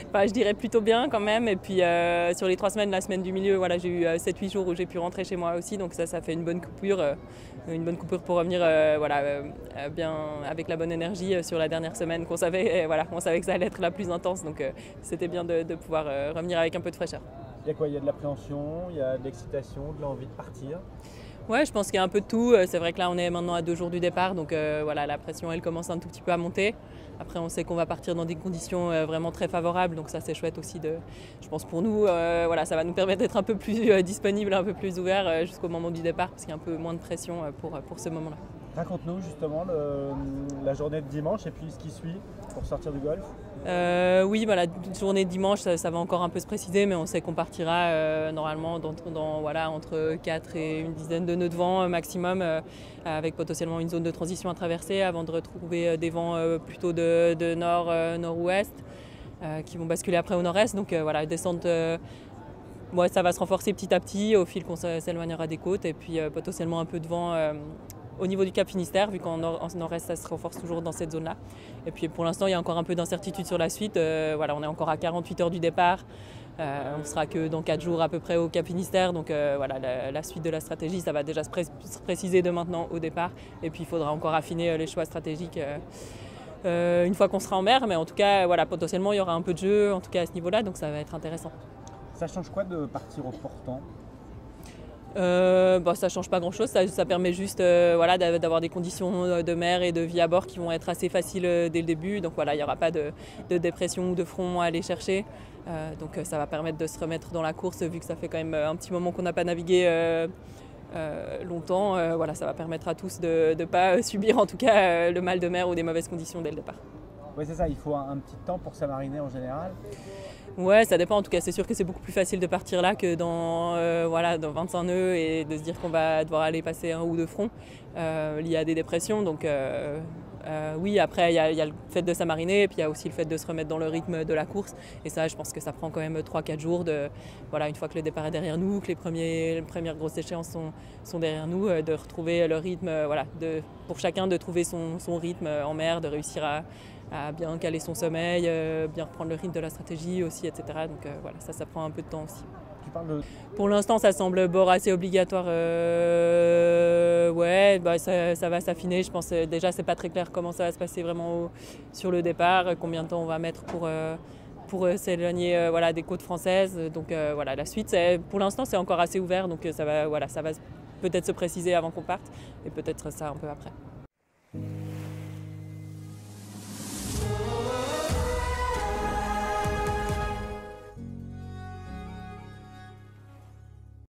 enfin, je dirais plutôt bien quand même. Et puis sur les 3 semaines, la semaine du milieu, voilà, j'ai eu 7-8 jours où j'ai pu rentrer chez moi aussi. Donc ça fait une bonne coupure pour revenir bien avec la bonne énergie sur la dernière semaine qu'on savait. Et voilà, on savait que ça allait être la plus intense. Donc c'était bien de pouvoir revenir avec un peu de fraîcheur. Il y a quoi? Il y a de l'appréhension, il y a de l'excitation, de l'envie de partir? Ouais, je pense qu'il y a un peu de tout. C'est vrai que là, on est maintenant à 2 jours du départ, donc voilà, la pression, elle commence un tout petit peu à monter. Après, on sait qu'on va partir dans des conditions vraiment très favorables, donc ça, c'est chouette aussi. Je pense pour nous, voilà, ça va nous permettre d'être un peu plus disponible, un peu plus ouvert jusqu'au moment du départ, parce qu'il y a un peu moins de pression pour ce moment-là. Raconte-nous justement la journée de dimanche et puis ce qui suit pour sortir du golf. Oui, voilà, la journée de dimanche, ça va encore un peu se préciser, mais on sait qu'on partira normalement voilà, entre 4 et une dizaine de nœuds de vent maximum, avec potentiellement une zone de transition à traverser avant de retrouver des vents plutôt de nord, nord-ouest, qui vont basculer après au nord-est. Donc voilà, descente, ça va se renforcer petit à petit au fil qu'on s'éloignera des côtes, et puis potentiellement un peu de vent au niveau du Cap Finistère, vu qu'en nord-est, ça se renforce toujours dans cette zone-là. Et puis pour l'instant, il y a encore un peu d'incertitude sur la suite. Voilà, on est encore à 48 heures du départ. On ne sera que dans 4 jours à peu près au Cap Finistère. Donc voilà, la suite de la stratégie, ça va déjà se préciser de maintenant au départ. Et puis il faudra encore affiner les choix stratégiques une fois qu'on sera en mer. Mais en tout cas, voilà, potentiellement, il y aura un peu de jeu, en tout cas à ce niveau-là. Donc ça va être intéressant. Ça change quoi de partir au portant? Ça ne change pas grand-chose, ça permet juste voilà, d'avoir des conditions de mer et de vie à bord qui vont être assez faciles dès le début. Donc voilà, il n'y aura pas de dépression ou de front à aller chercher. Donc ça va permettre de se remettre dans la course, vu que ça fait quand même un petit moment qu'on n'a pas navigué longtemps. Voilà, ça va permettre à tous de ne pas subir en tout cas le mal de mer ou des mauvaises conditions dès le départ. Oui, c'est ça, il faut un petit temps pour s'amariner en général. Ouais, ça dépend. En tout cas, c'est sûr que c'est beaucoup plus facile de partir là que dans 25 nœuds et de se dire qu'on va devoir aller passer un ou deux fronts liés à des dépressions. Donc oui, après, il y a le fait de s'amariner et puis il y a aussi le fait de se remettre dans le rythme de la course. Et ça, je pense que ça prend quand même 3-4 jours. Une fois que le départ est derrière nous, que les premières grosses échéances sont derrière nous, de retrouver le rythme, pour chacun de trouver son rythme en mer, de réussir à bien caler son sommeil, bien reprendre le rythme de la stratégie aussi, etc. Donc voilà, ça prend un peu de temps aussi. Tu parles de... Pour l'instant, ça semble bord assez obligatoire. Ça va s'affiner. Je pense déjà, c'est pas très clair comment ça va se passer vraiment sur le départ, combien de temps on va mettre pour s'éloigner des côtes françaises. Donc la suite, pour l'instant, c'est encore assez ouvert. Donc ça va peut-être se préciser avant qu'on parte et peut-être ça un peu après.